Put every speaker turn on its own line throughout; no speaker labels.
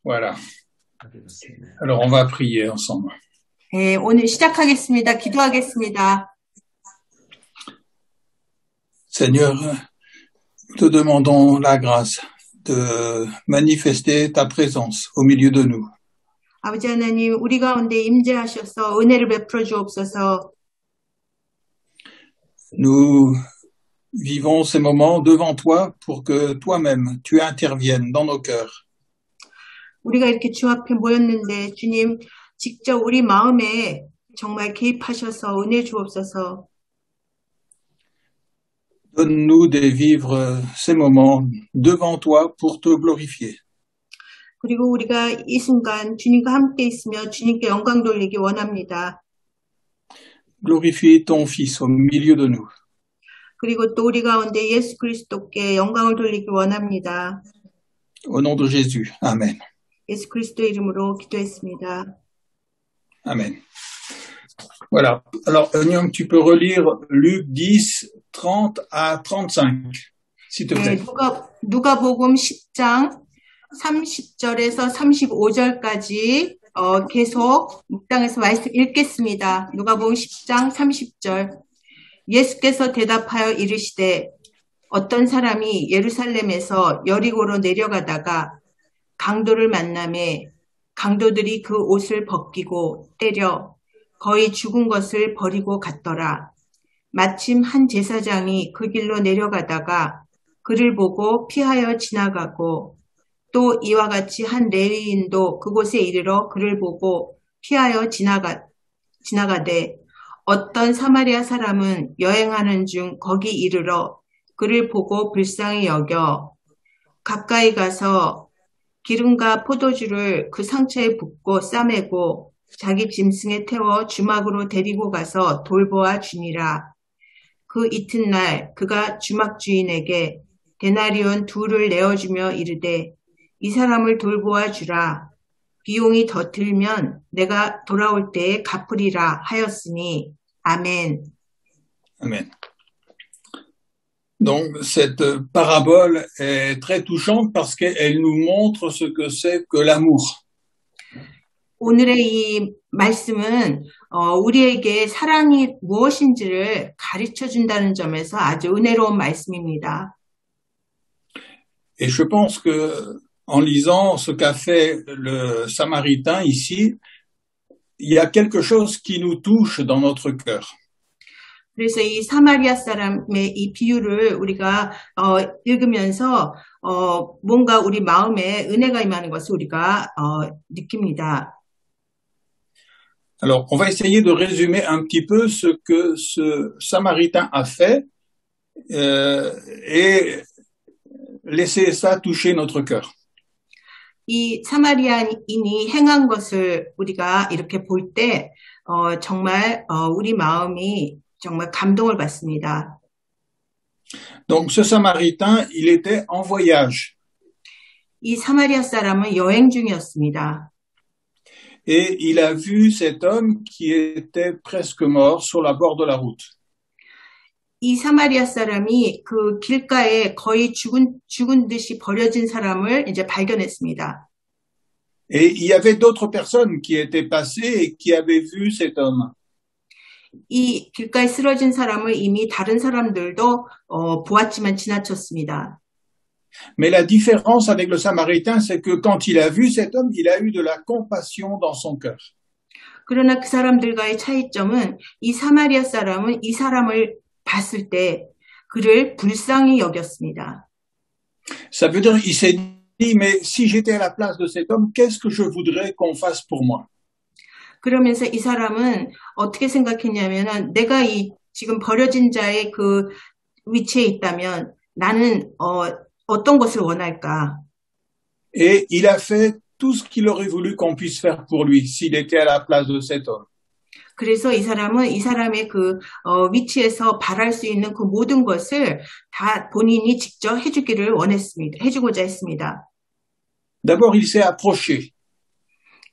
Voilà. Alors, on va prier ensemble.
네, 오늘 시작하겠습니다. 기도하겠습니다.
Seigneur, nous te demandons la grâce de manifester ta présence au milieu de nous.
아버지 하나님, 우리 가운데 임재하셔서 은혜를 베풀어 주옵소서.
Nous vivons ces moments devant toi pour que toi-même tu interviennes dans nos cœurs.
우리가 이렇게 주 앞에 모였는데 주님 직접 우리 마음에 정말 개입하셔서 은혜 주옵소서.
Donne-nous de vivre ces moments devant toi pour te glorifier.
그리고 우리가 이 순간 주님과 함께 있으며 주님께 영광 돌리기 원합니다.
Glorifie ton Fils au milieu de nous.
그리고 또 우리 가운데 예수 그리스도께 영광을 돌리기 원합니다.
Au nom de Jésus. Amen.
예수 그리스도 이름으로 기도했습니다.
Amen. Voilà. Alors, Nyong, tu peux relire Luc 10, 30 à 35, s'il te plaît.
네, 누가복음 10장 30절에서 35절까지 계속 묵상해서 말씀 읽겠습니다. 누가복음 10장 30절. 예수께서 대답하여 이르시되 어떤 사람이 예루살렘에서 여리고로 내려가다가 강도를 만나매 강도들이 그 옷을 벗기고 때려 거의 죽은 것을 버리고 갔더라. 마침 한 제사장이 그 길로 내려가다가 그를 보고 피하여 지나가고 또 이와 같이 한 레위인도 그곳에 이르러 그를 보고 피하여 지나가되 어떤 사마리아 사람은 여행하는 중 거기 이르러 그를 보고 불쌍히 여겨 가까이 가서 기름과 포도주를 그 상처에 붓고 싸매고 자기 짐승에 태워 주막으로 데리고 가서 돌보아 주니라. 그 이튿날 그가 주막 주인에게 데나리온 2를 내어주며 이르되 이 사람을 돌보아 주라. 비용이 더 들면 내가 돌아올 때에 갚으리라 하였으니 아멘.
Amen. Donc, cette parabole est très touchante parce qu'elle nous montre ce que c'est que l'amour.
오늘의 이 말씀은 우리에게 사랑이 무엇인지를 가르쳐 준다는 점에서 아주 은혜로운 말씀입니다.
Et je pense que en lisant ce qu'a fait le Samaritain ici, il y a quelque chose qui nous touche dans notre cœur.
그래서 이 사마리아 사람의 이 비유를 우리가 읽으면서 뭔가 우리 마음에 은혜가 임하는 것을 우리가 느낍니다.
Alors, on va essayer de résumer un petit peu ce que ce Samaritain a fait et laisser ça toucher notre cœur.
이 사마리아인이 행한 것을 우리가 이렇게 볼 때 정말 우리 마음이 정말 감동을 받습니다.
Donc, ce Samaritain, il était en voyage.
이 사마리아 사람은 여행 중이었습니다.
Et il a vu cet homme qui était presque mort sur la bord de la route.
이 사마리아 사람이 그 길가에 거의 죽은 듯이 버려진 사람을 이제 발견했습니다.
Et il y avait d'autres personnes qui étaient passées et qui avaient vu cet homme.
이 길가에 쓰러진 사람을 이미 다른 사람들도 보았지만 지나쳤습니다.
Mais la différence avec le Samaritain, c'est que quand il a vu cet homme, il a eu de la compassion dans son cœur.
그러나 그 사람들과의 차이점은 이 사마리아 사람은 이 사람을 봤을 때 그를 불쌍히 여겼습니다.
Ça veut dire, il s'est dit, mais si j'étais à la place de cet homme, qu'est-ce que je voudrais qu'on fasse pour moi?
그러면서 이 사람은 어떻게 생각했냐면은 내가 이 지금 버려진 자의 그 위치에 있다면 나는 어떤 것을 원할까?
Et il a fait tout ce qu'il aurait voulu qu'on puisse faire pour lui s'il était à la place de cet homme.
그래서 이 사람은 이 사람의 그 위치에서 바랄 수 있는 그 모든 것을 다 본인이 직접 해주기를 원했습니다. 해주고자 했습니다.
D'abord, il s'est approché.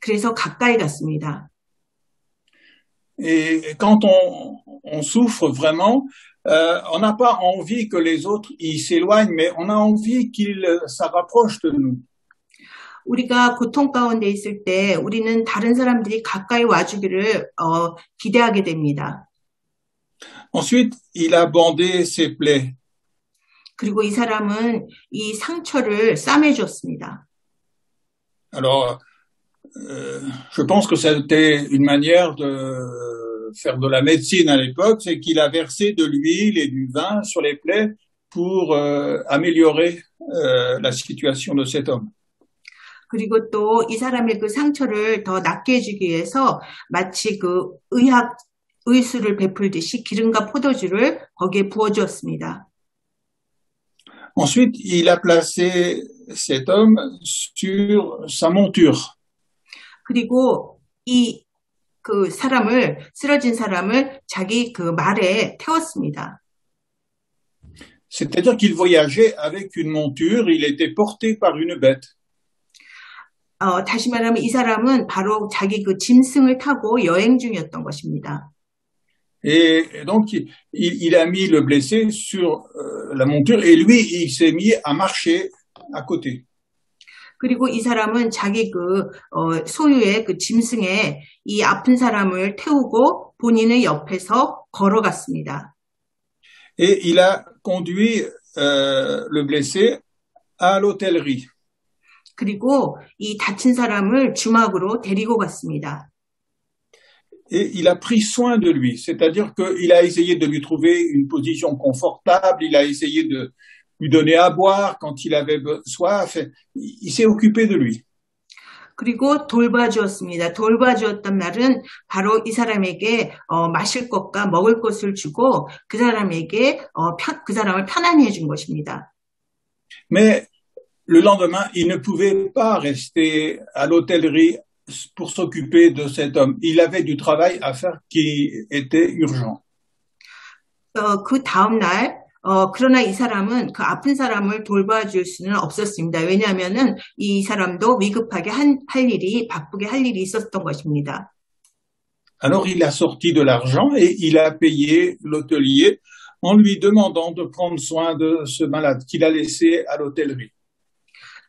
그래서 가까이 갔습니다.
Et quand on souffre vraiment, on n'a pas envie que les autres ils s'éloignent, mais on a envie qu'ils ça rapproche de nous.
우리가 고통 가운데 있을 때 우리는 다른 사람들이 가까이 와주기를 기대하게 됩니다.
Ensuite, il a bandé ses plaies.
그리고 이 사람은 이 상처를 싸매줬습니다.
Alors, je pense que c'était une manière de faire de la médecine à l'époque, c'est qu'il a versé de l'huile et du vin sur les plaies pour améliorer la situation de cet homme.
그리고 또 이 사람의 그 상처를 더 낫게 해주기 위해서 마치 그 의수를 베풀듯이 기름과 포도주를 거기에 부어주었습니다.
Ensuite, il a placé cet homme sur sa monture.
그리고 그 쓰러진 사람을 자기 그 말에 태웠습니다.
C'est-à-dire qu'il voyageait avec une monture, il était porté par une bête.
다시 말하면 이 사람은 바로 자기 그 짐승을 타고 여행 중이었던 것입니다.
Et donc, il a mis le blessé sur la monture et lui, il s'est mis à marcher à côté.
그리고 이 사람은 자기 소유의 그 짐승에 이 아픈 사람을 태우고 본인의 옆에서 걸어갔습니다.
Et il a conduit le blessé à l'hôtellerie.
그리고 이 다친 사람을 주막으로 데리고 갔습니다.
Et il a pris soin de lui, c'est-à-dire qu'il a essayé de lui trouver une position confortable, il a essayé de lui donner à boire quand il avait soif, il s'est occupé de lui.
그리고 돌봐주었습니다. 돌봐주었단 말은 바로 이 사람에게 마실 것과 먹을 것을 주고 그 사람에게 그 사람을 편안히 해준 것입니다.
Mais le lendemain, il ne pouvait pas rester à l'hôtellerie pour s'occuper de cet homme. Il avait du travail à faire qui était urgent.
그 다음 날 그러나 이 사람은 그 아픈 사람을 돌봐줄 수는 없었습니다. 왜냐하면은 이 사람도 위급하게 바쁘게 할 일이 있었던 것입니다.
Alors il a sorti de l'argent et il a payé l'hôtelier en lui demandant de prendre soin de ce malade qu'il a laissé à l'hôtellerie.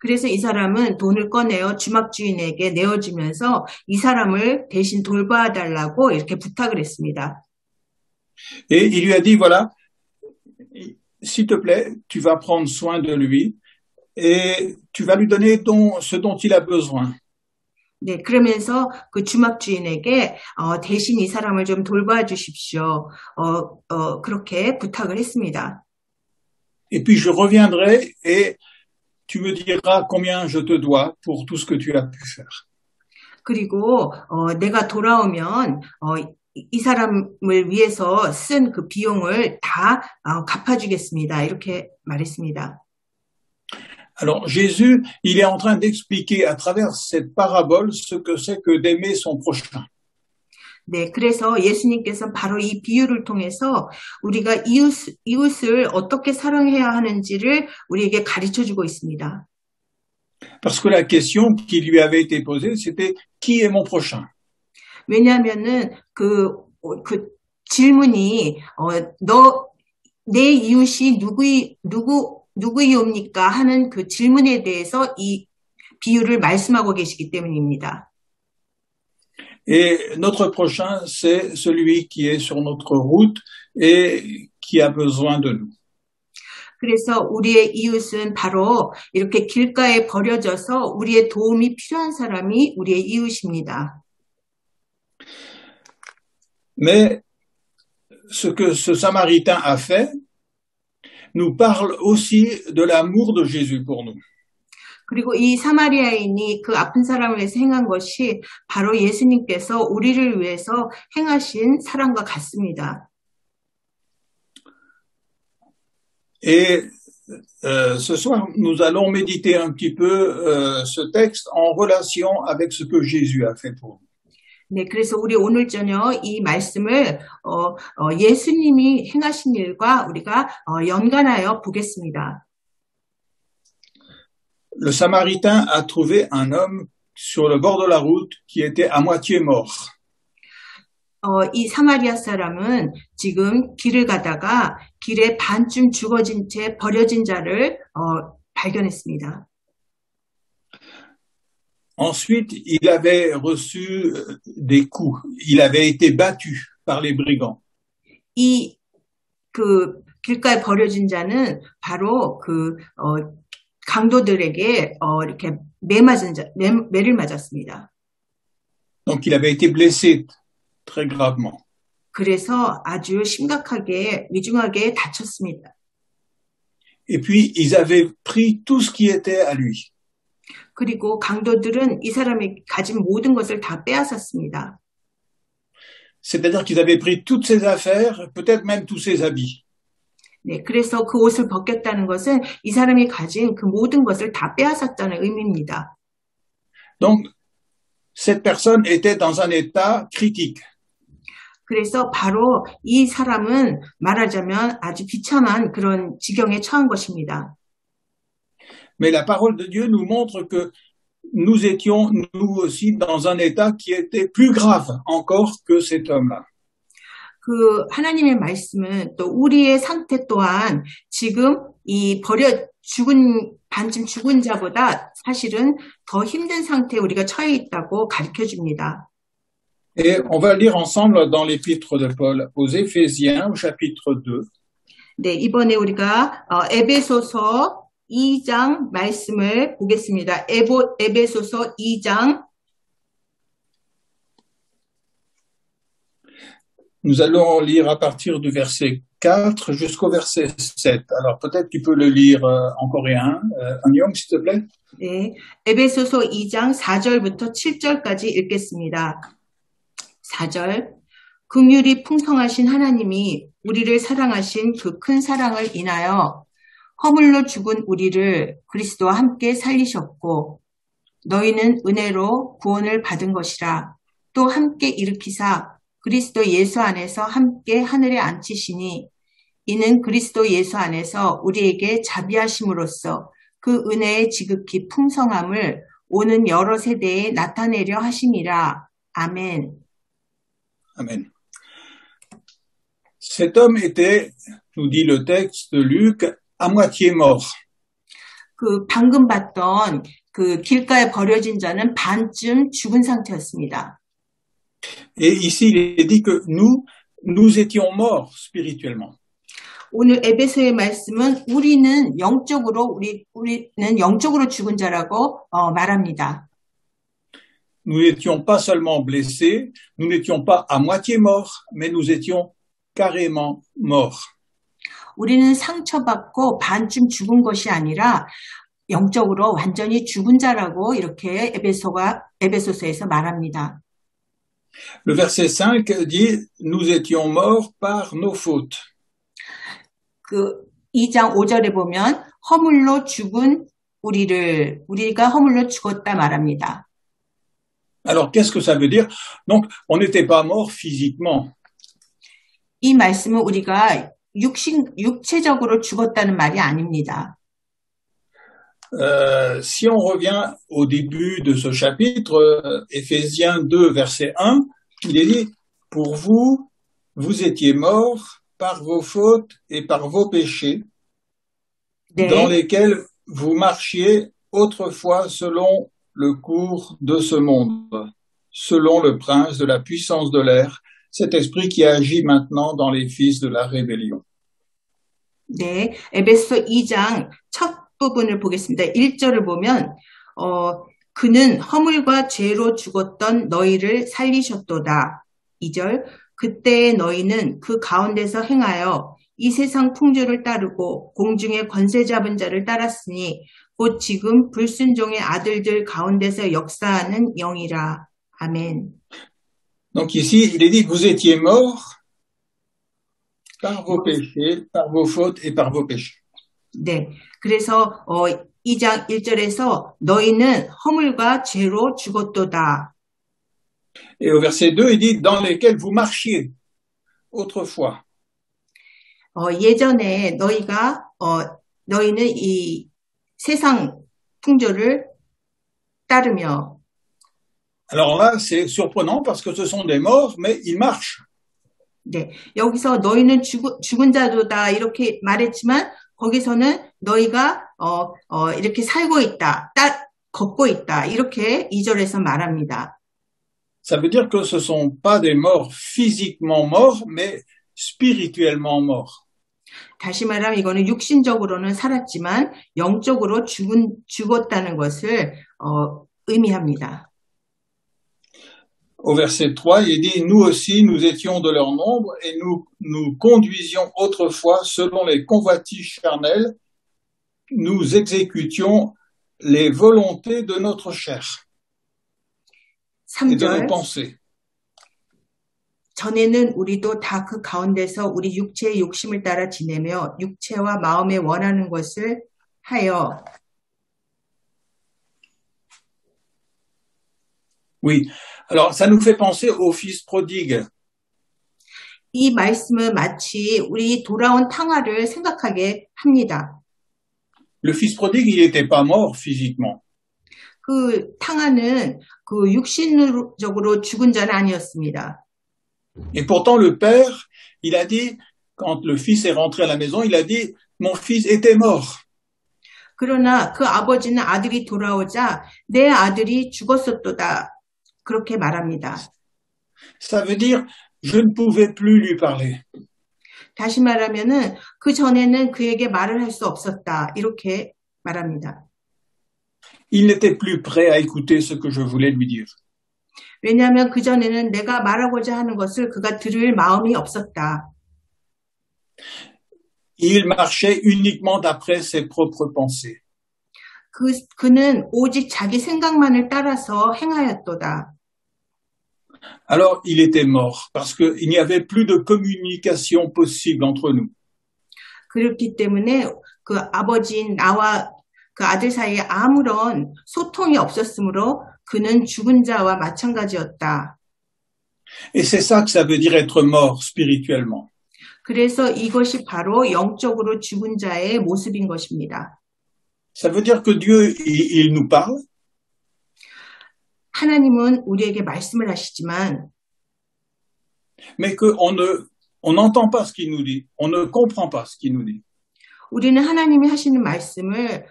그래서 이 사람은 돈을 꺼내어 주막 주인에게 내어주면서 이 사람을 대신 돌봐달라고 이렇게 부탁을 했습니다.
Et il lui a dit, voilà, s'il te plaît, tu vas prendre soin de lui et tu vas lui donner ce dont il a besoin.
네, 그러면서 그 주막 주인에게 대신 이 사람을 좀 돌봐주십시오. 그렇게 부탁을 했습니다.
Et puis je reviendrai et tu me diras combien je te dois pour tout ce que tu as pu faire.
그리고 내가 돌아오면 이 사람을 위해서 쓴 그 비용을 다 갚아주겠습니다. 이렇게 말했습니다.
Alors Jésus, il est en train d'expliquer à travers cette parabole ce que c'est que d'aimer son prochain.
네, 그래서 예수님께서 바로 이 비유를 통해서 우리가 이웃을 어떻게 사랑해야 하는지를 우리에게 가르쳐주고 있습니다.
Parce que la question qui lui avait été posée, c'était qui est mon prochain?
왜냐하면은 그 질문이 내 이웃이 누구이옵니까 하는 그 질문에 대해서 이 비유를 말씀하고 계시기 때문입니다.
Et notre prochain, c'est celui qui est sur notre route et qui a besoin de nous.
그래서 우리의 이웃은 바로 이렇게 길가에 버려져서 우리의 도움이 필요한 사람이 우리의 이웃입니다.
Mais ce que ce Samaritain a fait nous parle aussi de l'amour de Jésus pour nous.
그리고 이 사마리아인이 그 아픈 사람을 위해서 행한 것이 바로 예수님께서 우리를 위해서 행하신 사랑과 같습니다.
Et ce soir, nous allons méditer un petit peu ce texte en relation avec ce que Jésus a fait pour nous.
네, 그래서 우리 오늘 저녁 이 말씀을 예수님이 행하신 일과 우리가 연관하여 보겠습니다.
Le Samaritain a trouvé un homme sur le bord de la route qui était à moitié mort.
이 사마리아 사람은 지금 길을 가다가 길에 반쯤 죽어진 채 버려진 자를 발견했습니다.
Ensuite, il avait reçu des coups. Il avait été battu par les brigands.
이 그 길가에 버려진 자는 바로 강도들에게 이렇게 매를 맞았습니다.
Donc, il avait été blessé très gravement.
그래서 아주 심각하게 위중하게 다쳤습니다.
Et puis, ils avaient pris tout ce qui était à lui.
그리고 강도들은 이 사람이 가진 모든 것을 다 빼앗았습니다.
C'est-à-dire qu'ils avaient pris toutes ses affaires, peut-être même tous ses habits.
네, 그래서 그 옷을 벗겼다는 것은 이 사람이 가진 그 모든 것을 다 빼앗았다는 의미입니다.
Donc, cette personne était dans un état critique.
그래서 바로 이 사람은 말하자면 아주 비참한 그런 지경에 처한 것입니다.
Mais la parole de Dieu nous montre que nous étions, nous aussi, dans un état qui était plus grave encore que cet homme-là.
그 하나님의 말씀은 또 우리의 상태 또한 지금 이 반쯤 죽은 자보다 사실은 더 힘든 상태에 우리가 처해 있다고 가르쳐 줍니다.
Et on va lire ensemble dans l'épître de Paul aux Éphésiens, au chapitre 2.
네, 이번에 우리가 에베소서 2장 말씀을 보겠습니다. 에베소서 2장.
Nous allons lire à partir du verset 4 jusqu'au verset 7. Alors peut-être tu peux le lire en coréen, Anyong, s'il te plaît.
네, 에베소서 2장 4절부터 7절까지 읽겠습니다. 4절. 긍휼이 풍성하신 하나님이 우리를 사랑하신 그 큰 사랑을 인하여 허물로 죽은 우리를 그리스도와 함께 살리셨고 너희는 은혜로 구원을 받은 것이라 또 함께 일으키사 그리스도 예수 안에서 함께 하늘에 앉히시니 이는 그리스도 예수 안에서 우리에게 자비하심으로써 그 은혜의 지극히 풍성함을 오는 여러 세대에 나타내려 하심이라. 아멘.
Amen. Cet homme était, nous dit le texte de Luc, à moitié mort.
그 방금 봤던 그 길가에 버려진 자는 반쯤 죽은 상태였습니다.
Et ici, il est dit que nous étions morts spirituellement.
오늘 에베소의 말씀은 우리는 영적으로 죽은 자라고 말합니다.
Nous n'étions pas seulement blessés, nous n'étions pas à moitié morts, mais nous étions carrément morts.
우리는 상처받고 반쯤 죽은 것이 아니라 영적으로 완전히 죽은 자라고 이렇게 에베소서에서 말합니다.
Le verset 5 dit « Nous étions morts par nos fautes ».
그 2장 5절에 보면 허물로 죽은 우리가 허물로 죽었다 말합니다.
Alors, qu'est-ce que ça veut dire? Donc, on n'était pas mort physiquement.
이 말씀은 우리가 육체적으로 죽었다는 말이 아닙니다.
Si on revient au début de ce chapitre, Éphésiens 2, verset 1, il est dit « Pour vous, vous étiez morts par vos fautes et par vos péchés, dans lesquels vous marchiez autrefois selon le cours de ce monde, selon le prince de la puissance de l'air, cet esprit qui agit maintenant dans les fils de la rébellion. »
네, 에베소 2장 첫 부분을 보겠습니다. 1절을 보면 그는 허물과 죄로 죽었던 너희를 살리셨도다. 2절 그때의 너희는 그 가운데서 행하여 이 세상 풍조를 따르고 공중의 권세 잡은 자를 따랐으니 곧 지금 불순종의 아들들 가운데서 역사하는 영이라. 아멘.
Donc ici, il est dit, vous étiez morts par vos péchés, par vos fautes et par vos péchés.
네, 그래서 2장 1절에서 너희는 허물과 죄로 죽었도다.
Et au verset 2, il dit, dans lesquels vous marchiez autrefois.
예전에 너희는 이 세상 풍조를 따르며.
Alors là, c'est surprenant parce que ce sont des morts, mais ils marchent.
네, 여기서 너희는 죽은 자도다 이렇게 말했지만 거기서는 너희가 이렇게 살고 있다. 걷고 있다. 이렇게 2절에서 말합니다.
Ça veut dire que ce ne sont pas des morts physiquement morts, mais spirituellement morts.
다시 말하면 이거는 육신적으로는 살았지만 영적으로 죽었다는 것을 의미합니다.
Au verset 3, il dit, nous aussi, nous étions de leur nombre et nous conduisions autrefois selon les convoitises charnelles, nous exécutions les volontés de notre chair et de nos
3절.
pensées.
전에는 우리도 다 그 가운데서 우리 육체의 욕심을 따라 지내며 육체와 마음에 원하는 것을 하여.
Oui. Alors, ça nous fait penser au fils prodigue.
이 말씀은 마치 우리 돌아온 탕아를 생각하게 합니다.
Le fils prodigue, il n'était pas mort physiquement.
그 탕아는 그 육신적으로 죽은 자는 아니었습니다.
Et pourtant, le père, il a dit, quand le fils est rentré à la maison, il a dit, mon fils était mort.
그러나 그 아버지는 아들이 돌아오자 내 아들이 죽었었도다. 그렇게 말합니다.
Ça veut dire, je ne pouvais plus lui parler.
다시 말하면은 그 전에는 그에게 말을 할 수 없었다. 이렇게 말합니다.
Il n'était plus prêt à écouter ce que je voulais lui dire.
왜냐하면 그 전에는 내가 말하고자 하는 것을 그가 들을 마음이 없었다.
Il marchait uniquement d'après ses propres pensées.
그는 오직 자기 생각만을 따라서 행하였도다.
Alors, il était mort parce qu'il n'y avait plus de communication possible entre nous.
그렇기 때문에 그 아버지인 나와 그 아들 사이에 아무런 소통이 없었으므로 그는 죽은 자와 마찬가지였다.
Et c'est ça que ça veut dire être mort spirituellement.
그래서 이것이 바로 영적으로 죽은 자의 모습인 것입니다.
Ça veut dire que Dieu, il nous parle.
하나님은 우리에게 말씀을 하시지만
Mais on n'entend pas ce qu'il nous dit. On ne comprend pas ce qu'il nous dit.
우리는 하나님이 하시는 말씀을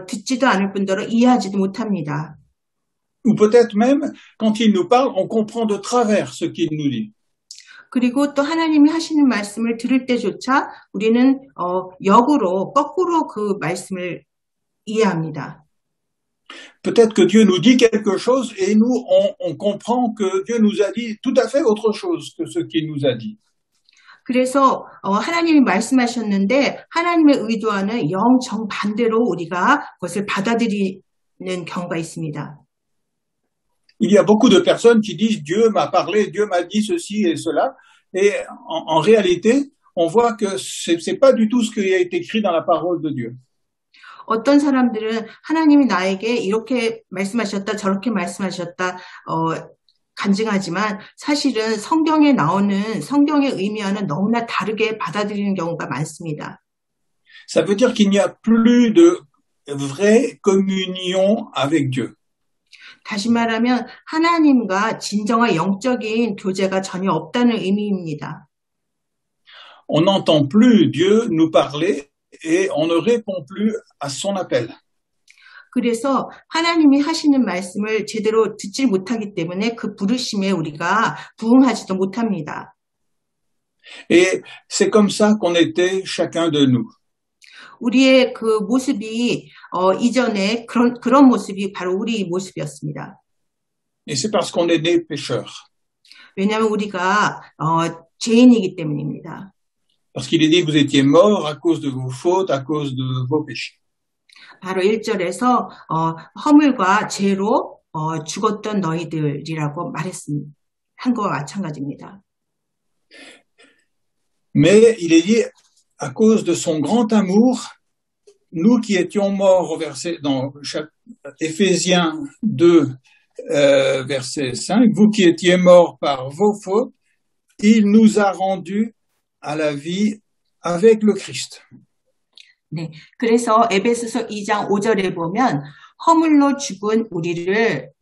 듣지도 않을 뿐더러 이해하지도 못합니다.
Ou peut-être même, quand il nous parle, on comprend de travers ce qu'il nous dit.
그리고 또 하나님이 하시는 말씀을 들을 때조차 우리는 역으로, 거꾸로 그 말씀을 이해합니다.
Peut-être que Dieu nous dit quelque chose et nous, on comprend que Dieu nous a dit tout à fait autre chose que ce qu'il nous a dit.
그래서 하나님이 말씀하셨는데 하나님의 의도와는 영 정반대로 우리가 그것을 받아들이는 경우가 있습니다.
Il y a beaucoup de personnes qui disent Dieu m'a parlé, Dieu m'a dit ceci et cela. Et en réalité, on voit que c'est pas du tout ce qui a été écrit dans la parole de Dieu.
어떤 사람들은 하나님이 나에게 이렇게 말씀하셨다, 저렇게 말씀하셨다, 간증하지만 사실은 성경에 나오는 성경의 의미와는 너무나 다르게 받아들이는 경우가 많습니다.
Ça veut dire qu'il n'y a plus de vraie communion avec Dieu.
다시 말하면 하나님과 진정한 영적인 교제가 전혀 없다는 의미입니다.
On n'entend plus Dieu nous parler et on ne répond plus à son appel.
그래서 하나님이 하시는 말씀을 제대로 듣지 못하기 때문에 그 부르심에 우리가 부응하지도 못합니다.
Et c'est comme ça qu'on était chacun de nous.
우리의 그 모습이 이전에 그런 모습이 바로 우리 모습이었습니다.
Et c'est parce qu'on est des pécheurs.
왜냐하면 우리가 죄인이기 때문입니다.
Parce qu'il est dit que vous étiez morts à cause de vos fautes, à cause de vos péchés.
바로 1절에서 허물과 죄로 죽었던 너희들이라고 한 거와 마찬가지입니다.
Mais il est dit, à cause de son grand amour, nous qui étions morts au verset, dans Éphésiens 2, verset 5, vous qui étiez morts par vos fautes, il nous a rendus à la vie avec le Christ.
네, 그래서 에베소서 2장 5절에 보면 허물로 죽은 우리를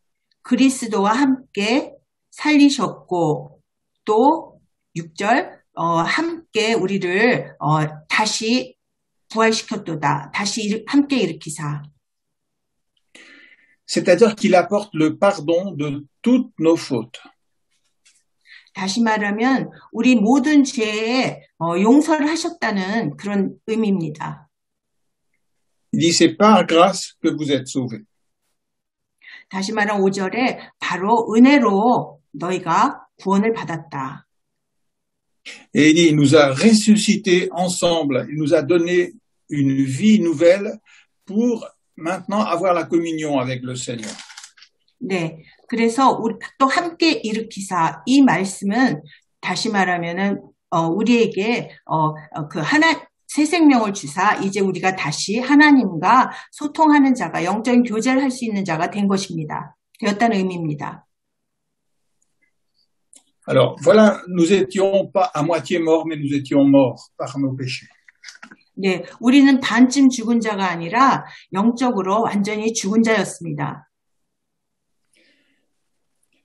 그리스도와 함께 살리셨고 또 6절 함께 우리를 다시 부활시켰도다. 다시 함께 일으키사.
c'est-à-dire qu'il apporte le pardon de toutes nos fautes.
다시 말하면 우리 모든 죄에 용서를 하셨다는 그런 의미입니다.
Il dit, c'est par grâce que vous êtes sauvés.
다시 말하면 5절에 바로 은혜로 너희가 구원을 받았다.
Et il dit, il nous a ressuscités ensemble, il nous a donné une vie nouvelle pour maintenant avoir la communion avec le Seigneur.
네, 그래서 우리 또 함께 일으키사 이 말씀은 다시 말하면은 우리에게 그 새 생명을 주사 이제 우리가 다시 하나님과 소통하는 자가 영적인 교제를 할 수 있는 자가 된 것입니다. 되었다는 의미입니다.
Alors voilà, nous étions pas à moitié morts, mais nous étions morts par nos péchés.
네, 우리는 반쯤 죽은 자가 아니라 영적으로 완전히 죽은 자였습니다.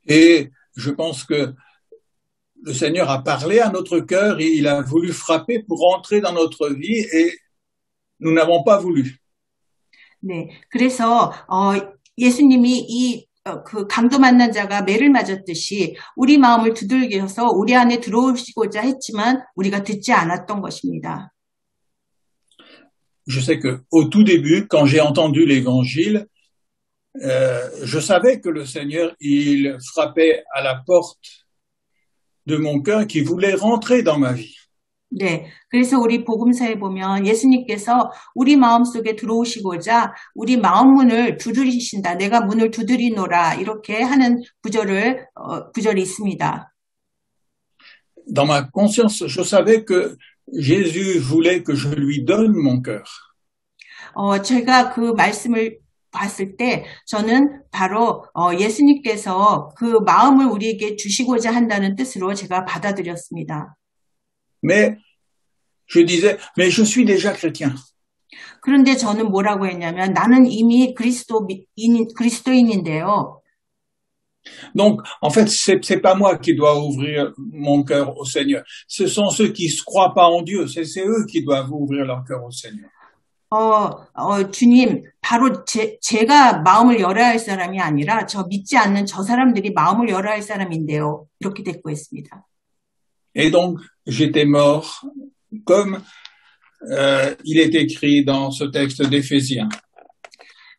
Et je pense que le Seigneur a parlé à notre cœur et il a voulu frapper pour entrer dans notre vie et nous n'avons pas voulu.
네, 그래서 예수님이 그 강도 만난 자가 매를 맞았듯이 우리 마음을 두들겨서 우리 안에 들어오시고자 했지만 우리가 듣지 않았던 것입니다.
Je sais que au tout début, quand j'ai entendu l'évangile, je savais que le Seigneur, il frappait à la porte de mon cœur qui voulait rentrer dans ma vie.
네, 그래서 우리 복음서에 보면 예수님께서 우리 마음속에 들어오시고자 우리 마음 문을 두드리신다. 내가 문을 두드리노라. 이렇게 하는 구절이 있습니다.
Dans ma conscience, je savais que Jésus voulait que je lui donne mon cœur.
제가 그 말씀을 봤을 때 저는 바로 예수님께서 그 마음을 우리에게 주시고자 한다는 뜻으로 제가 받아들였습니다.
Mais je disais, mais je suis déjà chrétien.
그런데 저는 뭐라고 했냐면 나는 이미 그리스도인인데요.
Donc, en fait, c'est pas moi qui dois ouvrir mon cœur au Seigneur. Ce sont ceux qui se croient pas en Dieu. C'est eux qui doivent ouvrir leur cœur au Seigneur.
주님, 바로 제가 마음을 열어야 할 사람이 아니라 저 믿지 않는 저 사람들이 마음을 열어야 할 사람인데요. 이렇게 대꾸했습니다.
Et donc, j'étais mort, comme il est écrit dans ce texte d'Éphésiens.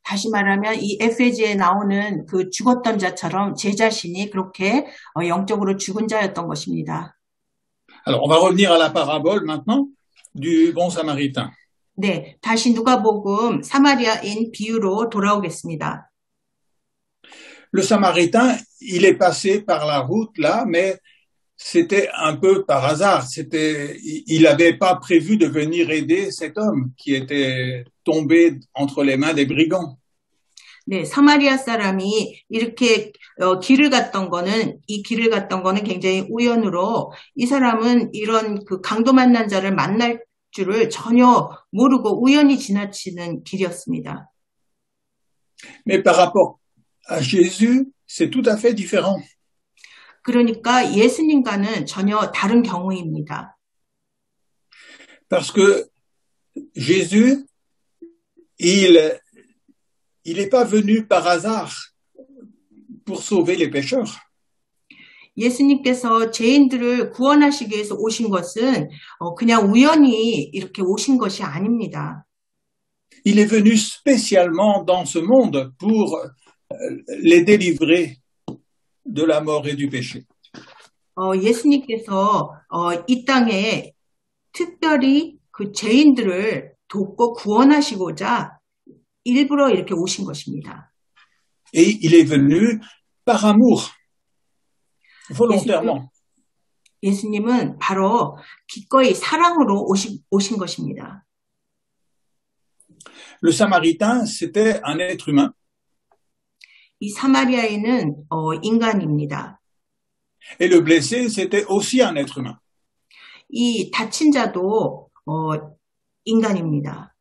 다시 말하면 이 에페지에 나오는 그 죽었던 자처럼 제 자신이 그렇게 영적으로 죽은 자였던 것입니다.
Alors, on va revenir à la parabole maintenant du bon samaritain.
네, 다시 누가복음 사마리아인 비유로 돌아오겠습니다.
Le samaritain, il est passé par la route là, mais c'était un peu par hasard. Il n'avait pas prévu de venir aider cet homme qui était tombé entre les mains des brigands.
네, 사마리아 사람이 이렇게 길을 갔던 거는 굉장히 우연으로 이 사람은 이런 그 강도 만난 자를 만날 줄을 전혀 모르고 우연히 지나치는 길이었습니다.
Mais par rapport à Jésus, c'est tout à fait différent.
그러니까 예수님과는 전혀 다른 경우입니다.
Parce que Jésus, il n'est pas venu par hasard pour sauver les pécheurs.
예수님께서 죄인들을 구원하시기 위해서 오신 것은 그냥 우연히 이렇게 오신 것이 아닙니다.
Il est venu spécialement dans ce monde pour les délivrer de la mort et du péché.
예수님께서 이 땅에 특별히 그 죄인들을 돕고 구원하시고자 일부러 이렇게 오신 것입니다.
Et il est venu par amour, volontairement.
예수님은 바로 기꺼이 사랑으로 오신 것입니다.
Le Samaritain, c'était un être humain.
이 사마리아인은 인간입니다.
Et le blessé, c'était aussi un être humain.
이 다친 자도 인간입니다.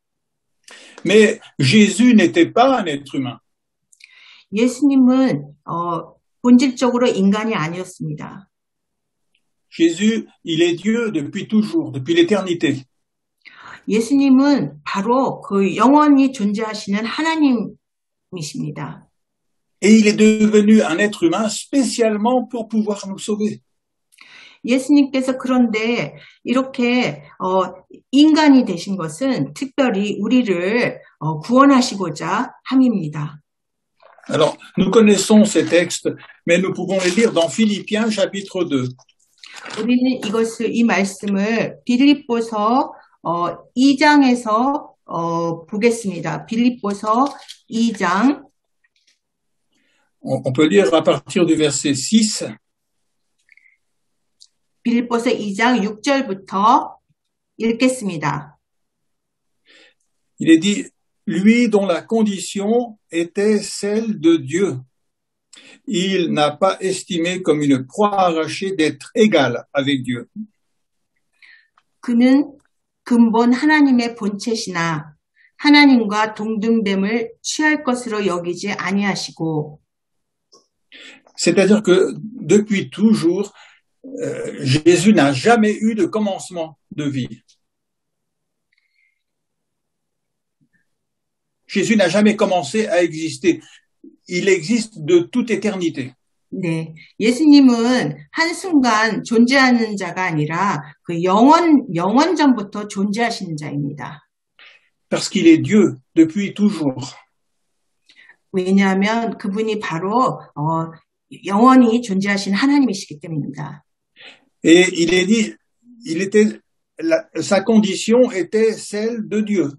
Mais Jésus n'était pas un être humain.
예수님은 본질적으로 인간이 아니었습니다.
Jésus, il est Dieu depuis toujours, depuis l'éternité.
예수님은 바로 그 영원히 존재하시는 하나님이십니다.
Et il est devenu un être humain spécialement pour pouvoir nous sauver.
예수님께서 그런데 이렇게 인간이 되신 것은 특별히 우리를 구원하시고자 함입니다.
Alors, nous connaissons ces textes, mais nous pouvons les lire dans Philippiens chapitre 2.
우리는 이 말씀을 빌립보서 2장에서 보겠습니다. 빌립보서 2장.
On peut lire à partir du verset 6.
빌립보서 2장 6절부터 읽겠습니다.
Il est dit, lui dont la condition était celle de Dieu. Il n'a pas estimé comme une proie arrachée d'être égal avec Dieu.
그는 근본 하나님의 본체시나 하나님과 동등됨을 취할 것으로 여기지 아니하시고.
C'est-à-dire que depuis toujours, Jésus n'a jamais eu de commencement de vie. Jésus n'a jamais commencé à exister. Il existe de toute éternité.
네, 예수님은 한순간 존재하는 자가 아니라 그 영원 전부터 존재하시는 자입니다.
Parce qu'il est Dieu depuis toujours.
왜냐하면 그분이 바로 영원히 존재하신 하나님이시기 때문입니다.
Et il est dit, sa condition était celle de Dieu.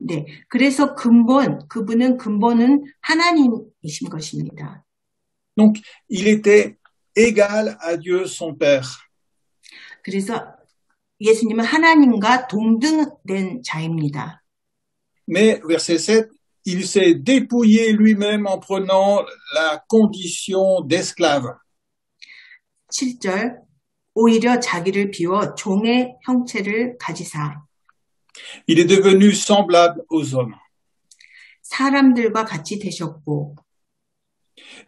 네, 그래서 그분은 근본은 하나님이신 것입니다.
Donc, il était égal à Dieu son Père.
그래서 예수님은 하나님과 동등된 자입니다.
Mais, verset 7, il s'est dépouillé lui-même en prenant la condition d'esclave.
7절, 오히려 자기를 비워 종의 형체를 가지사.
Il est devenu semblable aux hommes.
사람들과 같이 되셨고.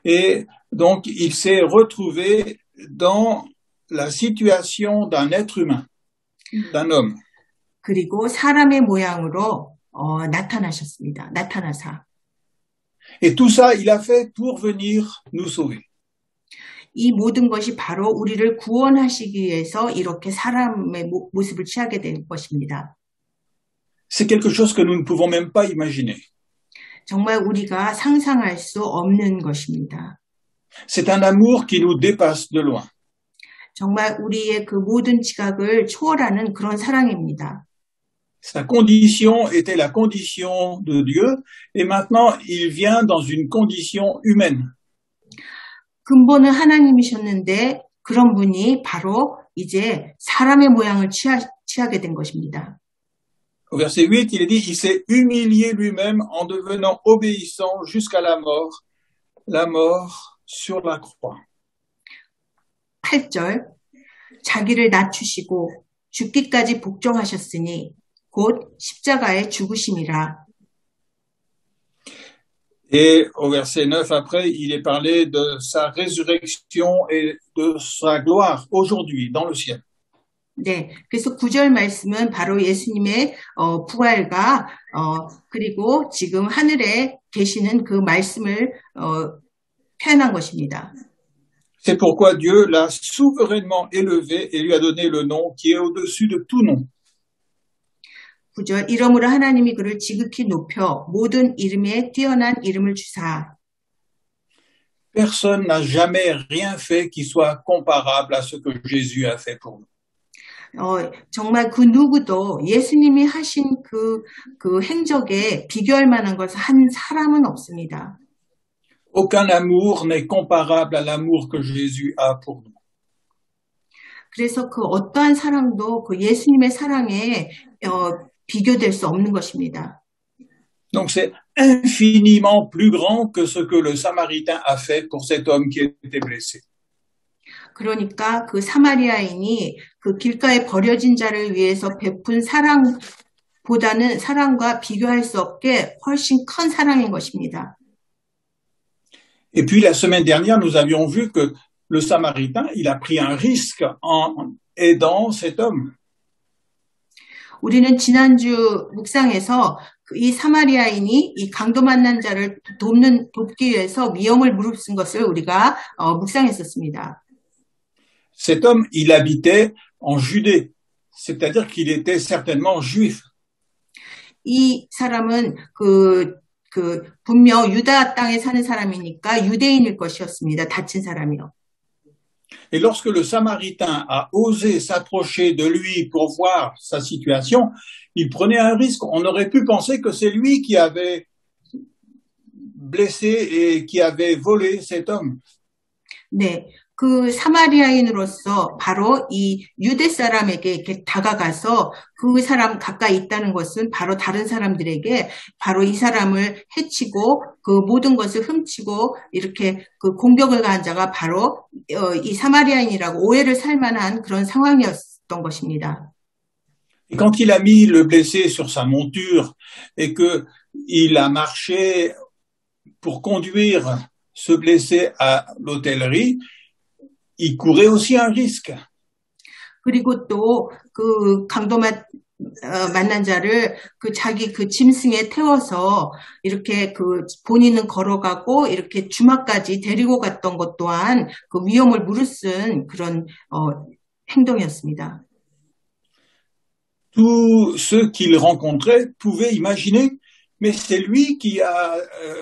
Et donc, il s'est retrouvé dans la situation d'un être humain, d'un homme.
그리고 사람의 모양으로 나타나사.
Et tout ça, il a fait pour venir nous sauver.
이 모든 것이 바로 우리를 구원하시기 위해서 이렇게 사람의 모습을 취하게 된 것입니다.
C'est quelque chose que nous ne pouvons même pas imaginer.
정말 우리가 상상할 수 없는 것입니다.
C'est un amour qui nous dépasse de loin.
정말 우리의 그 모든 지각을 초월하는 그런 사랑입니다.
Sa condition était la condition de Dieu, et maintenant il vient dans une condition humaine.
근본은 하나님이셨는데 그런 분이 바로 이제 사람의 모양을 취하게 된 것입니다.
Au verset 8, il est dit, il s'est humilié lui-même en devenant obéissant jusqu'à la mort sur la croix.
8절, 자기를 낮추시고 죽기까지 복종하셨으니 곧 십자가에 죽으심이라.
Et au verset 9, après, il est parlé de sa résurrection et de sa gloire aujourd'hui dans le ciel.
네, 그래서 9절 말씀은 바로 예수님의 부활과 그리고 지금 하늘에 계시는 그 말씀을 표현한 것입니다.
C'est pourquoi Dieu l'a souverainement élevé et lui a donné le nom qui est au-dessus de tout nom.
9절, 이러므로 하나님이 그를 지극히 높여 모든 이름에 뛰어난 이름을 주사.
Personne n'a jamais rien fait qui soit comparable à ce que Jésus a fait pour nous.
정말 그 누구도 예수님이 하신 그 행적에 비교할 만한 것을 한 사람은 없습니다.
Aucun amour n'est comparable à l'amour que Jésus a pour nous.
그래서 그 어떠한 사랑도 그 예수님의 사랑에 비교될 수 없는 것입니다.
Donc c'est infiniment plus grand que ce que le Samaritain a fait pour cet homme qui était blessé.
그러니까 그 사마리아인이 그 길가에 버려진 자를 위해서 베푼 사랑보다는 사랑과 비교할 수 없게 훨씬 큰 사랑인 것입니다.
Et puis la semaine dernière, nous avions vu que le Samaritain, il a pris un risque en aidant cet homme.
우리는 지난주 묵상에서 이 사마리아인이 이 강도 만난 자를 돕기 위해서 위험을 무릅쓴 것을 우리가 묵상했었습니다.
Cet homme, il habitait en Judée, c'est-à-dire qu'il était certainement juif.
이 사람은 분명 유다 땅에 사는 사람이니까 유대인일 것이었습니다. 다친 사람이요.
Et lorsque le Samaritain a osé s'approcher de lui pour voir sa situation, il prenait un risque. On aurait pu penser que c'est lui qui avait blessé et qui avait volé cet homme.
네, 그 사마리아인으로서 바로 이 유대 사람에게 이렇게 다가가서 그 사람 가까이 있다는 것은 바로 다른 사람들에게 바로 이 사람을 해치고 그 모든 것을 훔치고 이렇게 그 공격을 가한 자가 바로 이 사마리아인이라고 오해를 살 만한 그런 상황이었던 것입니다.
Et quand il a mis le blessé sur sa monture et que il a marché pour conduire ce blessé à l'hôtellerie, il courait aussi un risque.
그리고 또 그 강도 만난 자를 자기 짐승에 태워서 이렇게 본인은 걸어가고 이렇게 주막까지 데리고 갔던 것 또한 그 위험을 무릅쓴 그런 행동이었습니다.
Tous ceux qu'il rencontrait pouvaient imaginer, mais c'est lui qui a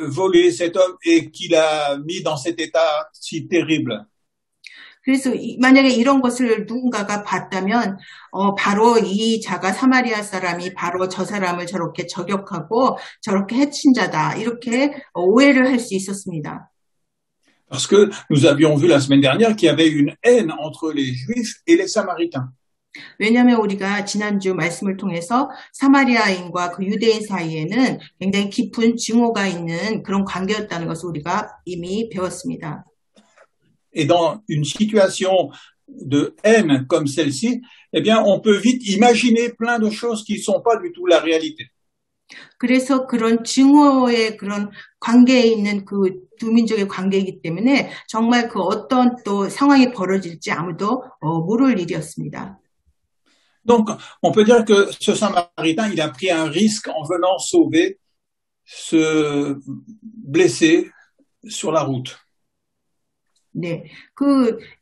volé cet homme et qui l'a mis dans cet état si terrible.
그래서 만약에 이런 것을 누군가가 봤다면 바로 이 자가 사마리아 사람이 바로 저 사람을 저렇게 저격하고 저렇게 해친 자다 이렇게 오해를 할 수 있었습니다.
Parce que nous avions vu la semaine dernière qu'il y avait une haine entre les Juifs et les Samaritains.
왜냐하면 우리가 지난주 말씀을 통해서 사마리아인과 그 유대인 사이에는 굉장히 깊은 증오가 있는 그런 관계였다는 것을 우리가 이미 배웠습니다.
Et dans une situation de haine comme celle-ci, eh bien, on peut vite imaginer plein de choses qui ne sont pas du tout la réalité.
그래서 그런 증오의 그런 관계에 있는 그 두 민족의 관계이기 때문에 정말 그 어떤 또 상황이 벌어질지 아무도 모를 일이었습니다.
Donc, on peut dire que ce Samaritain, il a pris un risque en venant sauver ce blessé sur la route.
네,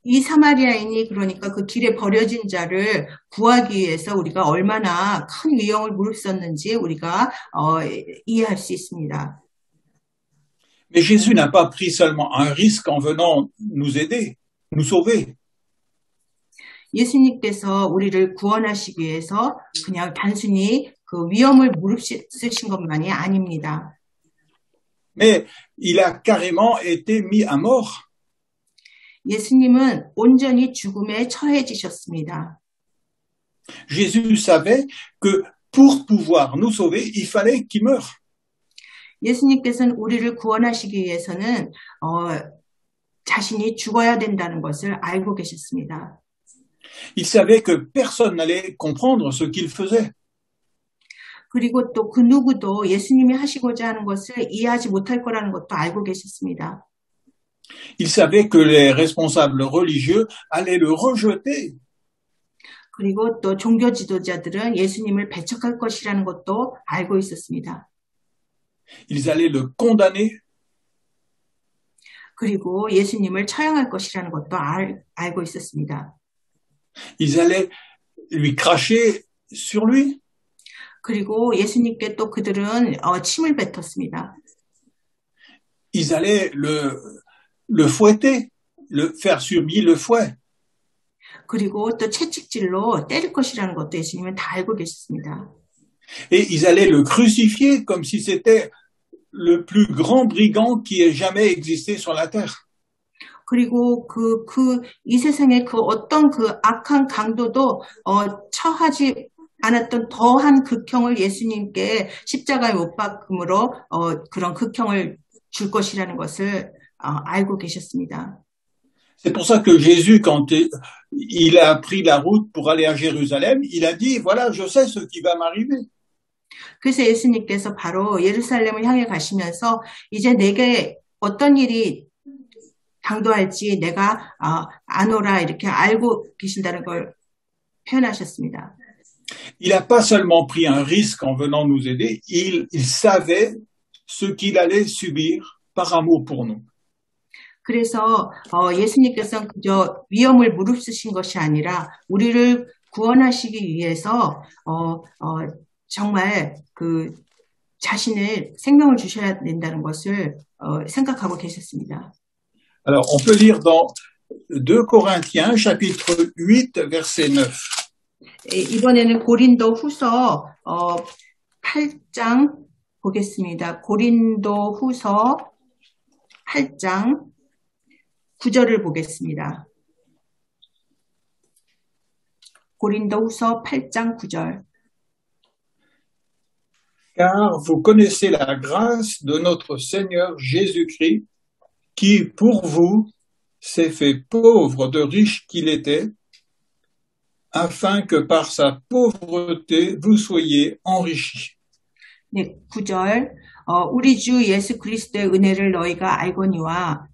이 사마리아인이 그러니까 그 길에 버려진 자를 구하기 위해서 우리가 얼마나 큰 위험을 무릅썼는지 우리가 이해할 수 있습니다.
Mais Jésus n'a pas pris seulement un risque en venant nous aider, nous sauver.
예수님께서 우리를 구원하시기 위해서 그냥 단순히 그 위험을 무릅쓰신 것만이 아닙니다.
Mais il a carrément été mis à mort.
예수님은 온전히 죽음에 처해지셨습니다.
Jésus savait que pour pouvoir nous sauver, il fallait qu'il meure.
예수님께서는 우리를 구원하시기 위해서는 자신이 죽어야 된다는 것을 알고 계셨습니다.
Il savait que personne n'allait comprendre ce qu'il faisait.
그리고 또 그 누구도 예수님이 하시고자 하는 것을 이해하지 못할 거라는 것도 알고 계셨습니다.
Il savait que les responsables religieux allaient le rejeter.
그리고 또 종교 지도자들은 예수님을 배척할 것이라는 것도 알고 있었습니다.
Ils allaient le condamner.
그리고 예수님을 처형할 것이라는 것도 알고 있었습니다.
Ils allaient lui cracher sur lui.
그리고 예수님께 또 그들은 침을 뱉었습니다.
Ils allaient le fouetter, le faire subir le fouet.
그리고 또 채찍질로 때릴 것이라는 것도 예수님은 다 알고 계셨습니다.
Et ils allaient le crucifier comme si c'était le plus grand brigand qui ait jamais existé sur la terre.
그리고 이 세상의 그 어떤 그 악한 강도도 처하지 않았던 더한 극형을 예수님께 십자가에 못 박음으로 그런 극형을 줄 것이라는 것을 알고 계셨습니다.
C'est pour ça que Jésus, quand il a pris la route pour aller à Jérusalem, il a dit, voilà, je sais ce qui va m'arriver.
그래서 예수님께서 바로 예루살렘을 향해 가시면서 이제 내게 어떤 일이 당도할지 내가 아노라 이렇게 알고 계신다는 걸 표현하셨습니다.
Il n'a pas seulement pris un risque en venant nous aider, il savait ce qu'il allait subir par amour pour nous.
그래서 예수님께서는 그저 위험을 무릅쓰신 것이 아니라 우리를 구원하시기 위해서 정말 그 자신을 생명을 주셔야 된다는 것을 생각하고 계셨습니다.
Alors, on peut lire dans 2 Corinthiens, chapitre 8, verset 9.
이번에는 고린도 후서 8장 보겠습니다. 고린도 후서 8장 9절을 보겠습니다. 고린도 후서 8장 9절.
Car vous connaissez la grâce de notre Seigneur Jésus-Christ, qui, pour vous, s'est fait pauvre de riche qu'il était, afin que par sa pauvreté vous soyez enrichis.
네, 9절. 우리 주 예수 그리스도의 은혜를 너희가 알거니와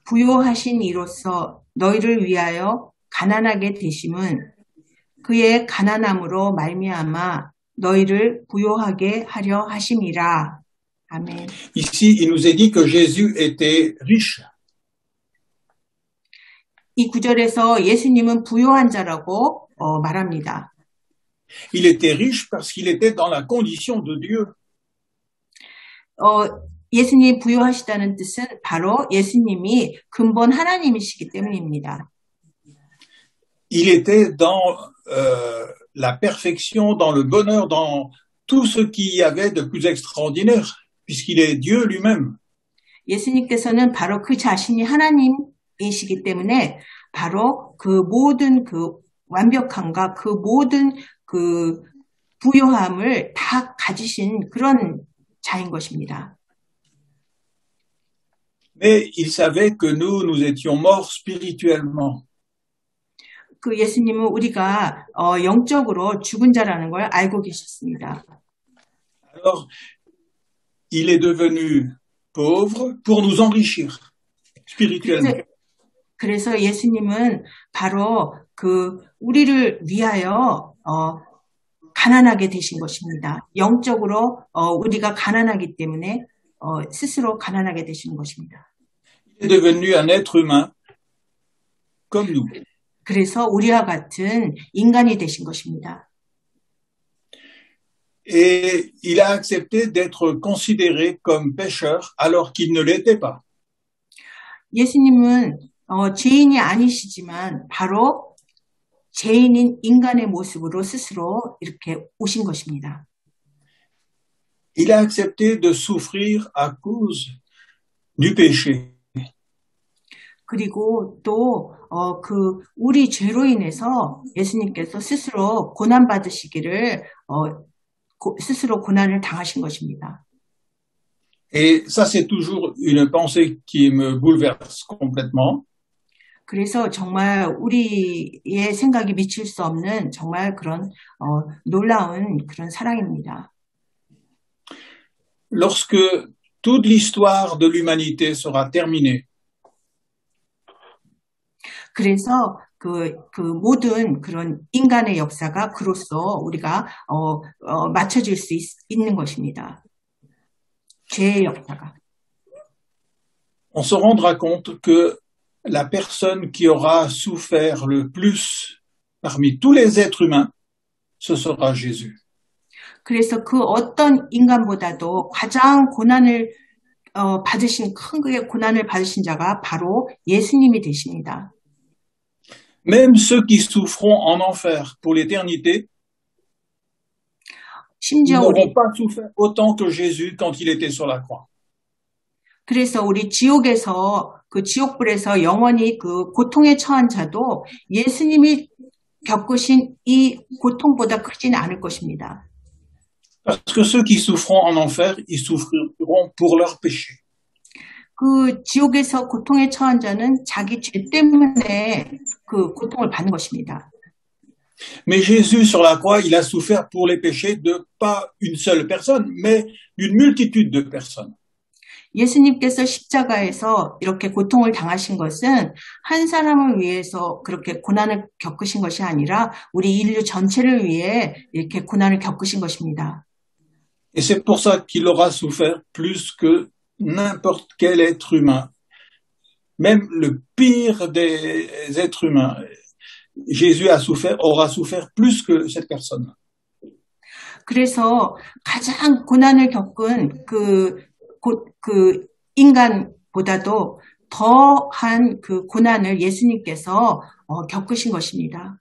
부요하신 이로써 너희를 위하여 가난하게 되심은 그의 가난함으로 말미암아 너희를 부요하게 하려 하심이라. 아멘.
Ici, il nous est dit que Jésus était riche.
이 9절에서 예수님은 부요한 자라고 말합니다.
Il était riche parce qu'il était dans la condition de Dieu.
예수님 부요하시다는 뜻은 바로 예수님이 근본 하나님이시기 때문입니다.
Il était dans la perfection, dans le bonheur, dans tout ce qu'il y avait de plus extraordinaire, puisqu'il est Dieu lui-même.
예수님께서는 바로 그 자신이 하나님이시기 때문에 바로 그 모든 그 완벽함과 그 모든 그 부요함을 다 가지신 그런 자인 것입니다.
Mais il savait que nous étions morts spirituellement.
그 예수님은 우리가 영적으로 죽은 자라는 걸 알고 계셨습니다.
Alors, il est devenu pauvre pour nous enrichir spirituellement.
그래서 예수님은 바로 그 우리를 위하여 가난하게 되신 것입니다. 영적으로 우리가 가난하기 때문에 스스로 가난하게 되신 것입니다.
Il est devenu un être humain comme nous.
그래서 우리와 같은 인간이 되신 것입니다.
Et il a accepté d'être considéré comme pécheur alors qu'il ne l'était pas.
예수님은 죄인이 아니시지만 바로 죄인인 인간의 모습으로 스스로 이렇게 오신 것입니다.
Il a accepté de souffrir à cause du péché.
그리고 또 그 우리 죄로 인해서 예수님께서 스스로 고난 받으시기를 스스로 고난을 당하신 것입니다.
Et ça, c'est toujours une pensée qui me bouleverse complètement.
그래서 정말 우리의 생각이 미칠 수 없는 정말 그런 놀라운 그런 사랑입니다.
Lorsque toute l'histoire de l'humanité sera terminée,
그래서 그 모든 그런 인간의 역사가 그로써 우리가 맞춰질 수 있는 것입니다. 죄의 역사가.
on se rendra compte que la personne qui aura souffert le plus parmi tous les êtres humains, ce sera Jésus.
그래서 그 어떤 인간보다도 가장 고난을 받으신 큰 고난을 받으신 자가 바로 예수님이 되십니다.
Même ceux qui souffront en enfer pour l'éternité n'auront pas souffert autant que Jésus quand il était sur la croix.
그래서 우리 지옥에서 그 지옥불에서 영원히 그 고통에 처한 자도 예수님이 겪으신 이 고통보다 크진 않을 것입니다.
Parce que ceux qui souffront en enfer, ils souffriront pour leurs péchés.
그 지옥에서 고통에 처한 자는 자기 죄 때문에 그 고통을 받는 것입니다.
Mais Jésus sur la croix, il a souffert pour les péchés de pas une seule personne, mais d'une multitude de personnes.
예수님께서 십자가에서 이렇게 고통을 당하신 것은 한 사람을 위해서 그렇게 고난을 겪으신 것이 아니라 우리 인류 전체를 위해 이렇게 고난을 겪으신 것입니다.
Et c'est pour ça qu'il aura souffert plus que n'importe quel être humain. Même le pire des êtres humains, Jésus aura souffert plus que cette personne.
그래서 가장 고난을 겪은 그 인간보다도 더한 그 고난을 예수님께서 겪으신 것입니다.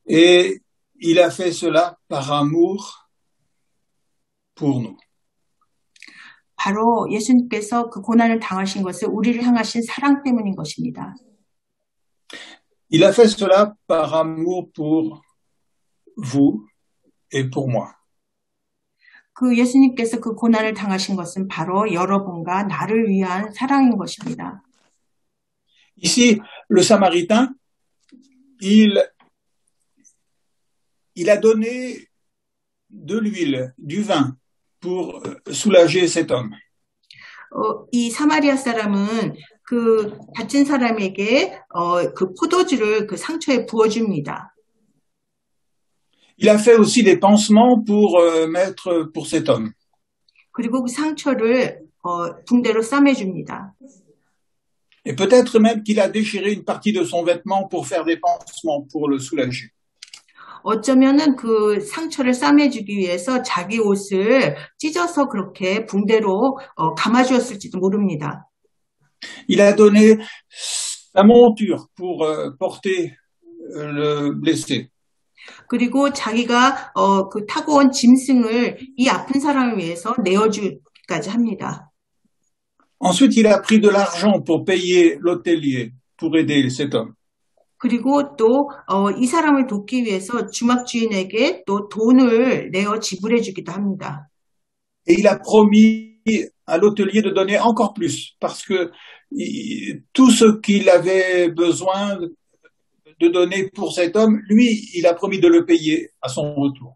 Et il a fait cela par amour pour nous.
바로 예수님께서 그 고난을 당하신 것은 우리를 향하신 사랑 때문인 것입니다.
Il a fait cela par amour pour vous et pour moi.
그 예수님께서 그 고난을 당하신 것은 바로 여러분과 나를 위한 사랑인 것입니다.
Ici, le Samaritain, il a donné de l'huile, du vin, pour soulager cet homme.
이 사마리아 사람은 그 다친 사람에게 그 포도주를 그 상처에 부어줍니다.
Il a fait aussi des pansements pour mettre pour cet homme.
그리고 그 상처를 붕대로 싸매줍니다.
Et peut-être même qu'il a déchiré une partie de son vêtement pour faire des pansements pour le soulager.
어쩌면은 그 상처를 싸매주기 위해서 자기 옷을 찢어서 그렇게 붕대로 감아주었을지도 모릅니다.
Il a donné sa monture pour porter le blessé.
그리고 자기가 그 타고 온 짐승을 이 아픈 사람을 위해서 내어주기까지 합니다.
Ensuite, il a pris de l'argent pour payer l'hôtelier pour aider cet homme.
그리고 또 이 사람을 돕기 위해서 주막 주인에게 또 돈을 내어 지불해 주기도 합니다.
Et il a promis à l'hôtelier de donner encore plus parce que tout ce qu'il avait besoin de donner pour cet homme, lui, il a promis de le payer à son retour.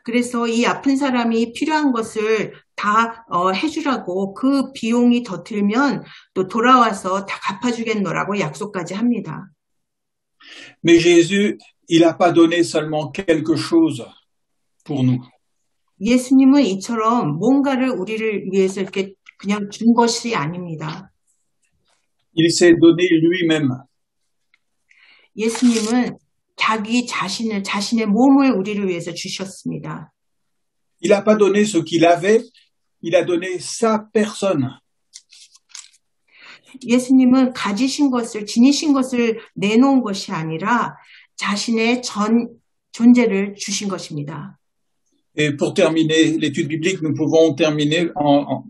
그래서 이 아픈 사람이 필요한 것을 다 해주라고 그 비용이 더 들면 또 돌아와서 다 갚아주겠노라고 약속까지 합니다.
Mais Jésus, il n'a pas donné seulement quelque chose pour nous.
예수님은 이처럼 뭔가를 우리를 위해서 이렇게 그냥 준 것이 아닙니다.
Il s'est donné lui-même.
예수님은 자신의 몸을 우리를 위해서 주셨습니다.
Il n'a pas donné ce qu'il avait, il a donné sa personne.
예수님은 가지신 것을, 지니신 것을 내놓은 것이 아니라 자신의 전 존재를 주신 것입니다.
Et pour terminer l'étude biblique, nous pouvons terminer en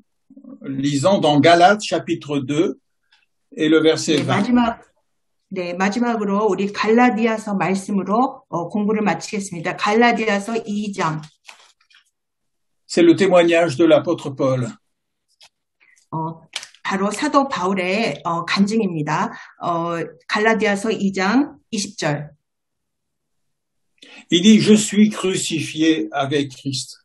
lisant dans Galates chapitre 2 et le verset 20.
마지막으로 우리 갈라디아서 말씀으로 공부를 마치겠습니다. 갈라디아서 2장.
C'est le témoignage de l'apôtre Paul.
바로 사도 바울의 간증입니다. 갈라디아서 2장 20절.
Il dit, je suis crucifié avec Christ.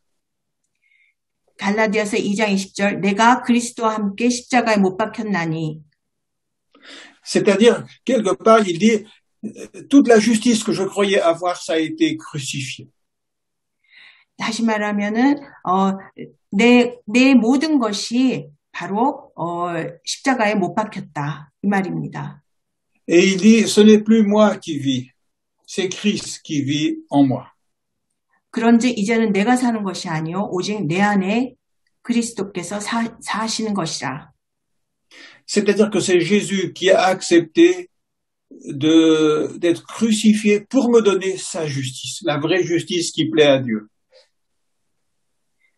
갈라디아서 2장 20절. 내가 그리스도와 함께 십자가에 못 박혔나니.
C'est-à-dire, quelque part, il dit, toute la justice que je croyais avoir, ça a été crucifié.
다시 말하면은 내 모든 것이 바로 십자가에 못 박혔다 이 말입니다.
Et il dit, ce n'est plus moi qui vis, c'est Christ qui vit en moi.
그런즉 이제는 내가 사는 것이 아니요 오직 내 안에 그리스도께서 사시는 것이라.
C'est-à-dire que c'est Jésus qui a accepté d'être crucifié pour me donner sa justice, la vraie justice qui plaît à Dieu.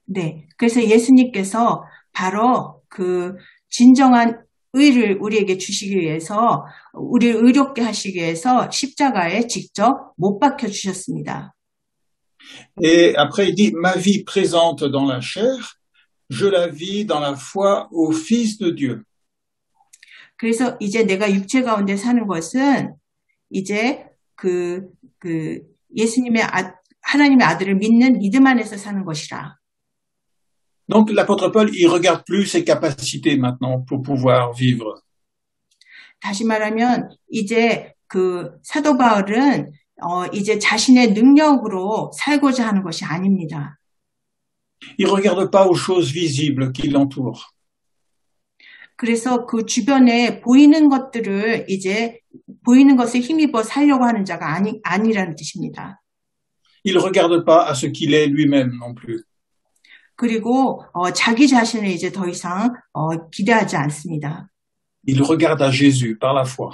네, 그래서 예수님께서 바로 그 진정한 의를 우리에게 주시기 위해서 우리를 의롭게 하시기 위해서 십자가에 직접 못 박혀 주셨습니다.
Et après il dit, ma vie présente dans la chair, je la vis dans la foi au Fils de Dieu.
그래서 이제 내가 육체 가운데 사는 것은 이제 그 예수님의 하나님의 아들을 믿는 믿음 안에서 사는 것이라.
Donc l'apôtre Paul, il regarde plus ses capacités maintenant pour pouvoir vivre.
다시 말하면 이제 그 사도 바울은 이제 자신의 능력으로 살고자 하는 것이 아닙니다.
Il regarde pas aux choses visibles qui l'entourent.
그래서 그 주변에 보이는 것들을 이제 보이는 것에 힘입어 살려고 하는 자가 아니라는 뜻입니다.
Il regarde pas à ce qu'il est lui-même non plus.
그리고 자기 자신을 이제 더 이상 기대하지 않습니다.
Il regarde à Jésus par la foi.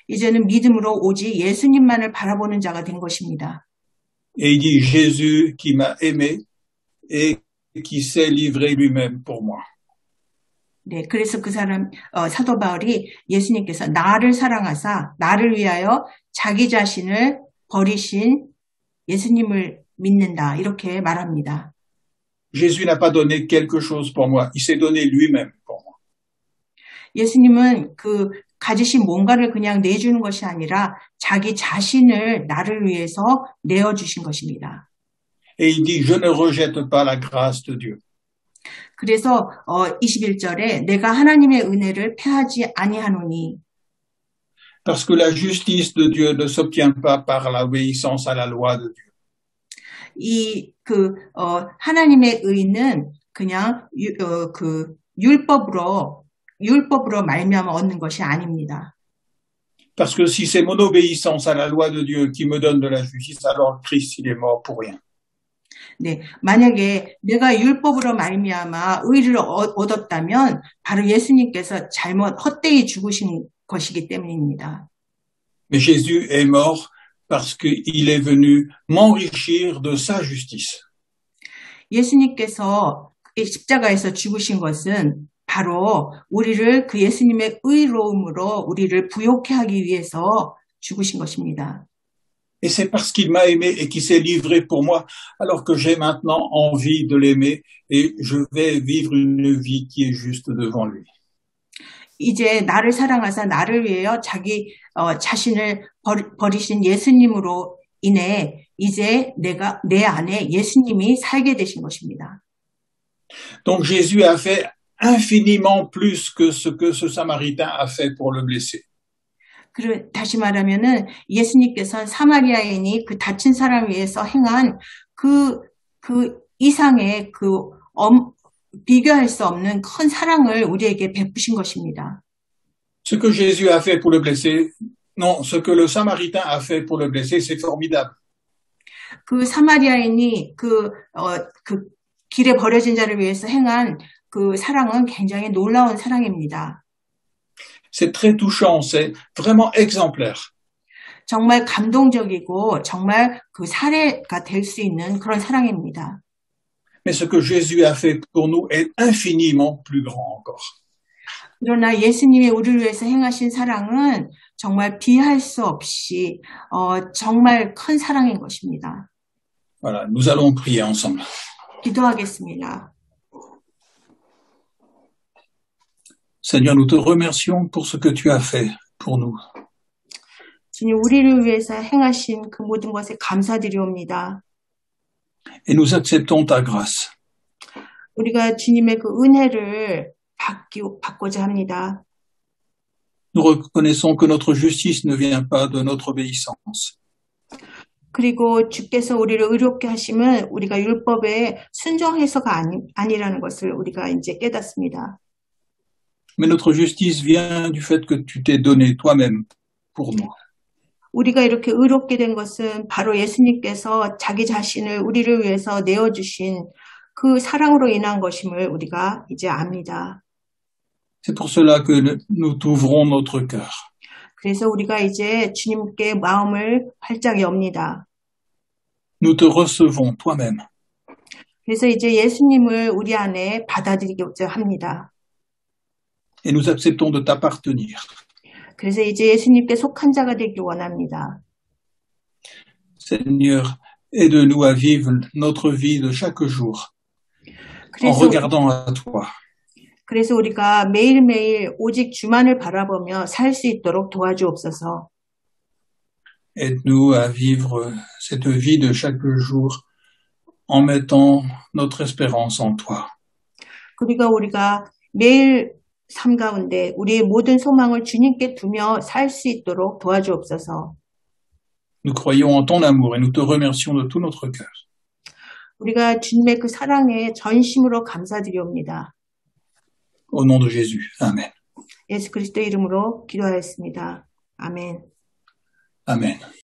이제는 믿음으로 오직 예수님만을 바라보는 자가 된 것입니다.
Et il dit Jésus qui m'a aimé et qui s'est livré lui-même pour moi.
네, 그래서 그 사람 사도 바울이 예수님께서 나를 사랑하사 나를 위하여 자기 자신을 버리신 예수님을 믿는다 이렇게 말합니다.
Jésus n'a pas donné quelque chose pour moi, il s'est donné lui-même pour moi.
예수님은 그 가지신 뭔가를 그냥 내주는 것이 아니라 자기 자신을 나를 위해서 내어주신 것입니다.
Et il dit je ne rejette pas la grâce de Dieu.
그래서 21절에 내가 하나님의 은혜를 패하지 아니하노니
Parce que la justice de Dieu ne s'obtient pas par l'obéissance à la loi de Dieu.
하나님의 의는 그냥 율법으로 말미암아 얻는 것이 아닙니다.
Parce que si c'est mon obéissance à la loi de Dieu qui me donne de la justice, alors Christ il est mort pour rien.
네, 만약에 내가 율법으로 말미암아 의를 얻었다면 바로 예수님께서 헛되이 죽으신 것이기 때문입니다.
Mais Jésus est mort parce qu'il est venu m'enrichir de sa justice.
예수님께서 십자가에서 죽으신 것은 바로 우리를 그 예수님의 의로움으로 우리를 부욕해 하기 위해서 죽으신 것입니다.
Et c'est parce qu'il m'a aimé et qu'il s'est livré pour moi, alors que j'ai maintenant envie de l'aimer et je vais vivre une vie qui est juste devant lui.
이제 나를 사랑하사 나를 위하여 자기 자신을 버리신 예수님으로 인해 이제 내 안에 예수님이 살게 되신 것입니다.
Donc Jésus a fait infiniment plus que ce Samaritain a fait pour le blesser.
다시 말하면은 예수님께서는 사마리아인이 그 다친 사람을 위해서 행한 그 이상의 비교할 수 없는 큰 사랑을 우리에게 베푸신 것입니다.
Ce que Jésus a fait pour le blesser, non, ce que le Samaritain a fait pour le blesser, c'est formidable.
그 사마리아인이 그 길에 버려진 자를 위해서 행한 그 사랑은 굉장히 놀라운 사랑입니다.
C'est très touchant, c'est vraiment exemplaire.
정말 감동적이고 정말 그 사례가 될 수 있는 그런 사랑입니다.
Mais ce que Jésus a fait pour nous est infiniment plus grand encore.
그러나 예수님이 우리를 위해서 행하신 사랑은 정말 비할 수 없이 정말 큰 사랑인 것입니다.
Voilà, nous allons prier ensemble.
기도하겠습니다.
Seigneur, nous te remercions pour ce que tu as fait pour nous.
주님, 우리를 위해서 행하신 그 모든 것에 감사드리옵니다.
Et nous acceptons ta grâce.
우리가 주님의 그 은혜를 받고자 합니다.
Nous reconnaissons que notre justice ne vient pas de notre obéissance.
그리고 주께서 우리를 의롭게 하심은 우리가 율법에 순종해서가 아니라는 것을 우리가 이제 깨닫습니다.
Mais notre justice vient du fait que tu t'es donné toi-même pour nous.
우리가 이렇게 의롭게 된 것은 바로 예수님께서 자기 자신을 우리를 위해서 내어주신 그 사랑으로 인한 것임을 우리가 이제 압니다.
C'est pour cela que nous t'ouvrons notre cœur.
그래서 우리가 이제 주님께 마음을 활짝 엽니다.
Nous te recevons toi-même.
그래서 이제 예수님을 우리 안에 받아들이고자 합니다.
Et nous acceptons de t'appartenir.
그래서 이제 예수님께 속한 자가 되길 원합니다.
Seigneur, aide-nous à vivre notre vie de chaque jour en regardant à toi.
그래서 우리가 매일매일 오직 주만을 바라보며 살 수 있도록 도와주옵소서.
Aide-nous à vivre cette vie de chaque jour en mettant notre espérance en toi.
그리고 우리가 매일 삶 가운데 우리의 모든 소망을 주님께 두며 살 수 있도록 도와주옵소서.
Nous croyons en ton amour et nous te remercions de tout notre cœur.
우리가 주님의 그 사랑에 전심으로 감사드리옵니다.
Au nom de Jésus. Amen.
예수 그리스도의 이름으로 기도하였습니다. 아멘.
Amen.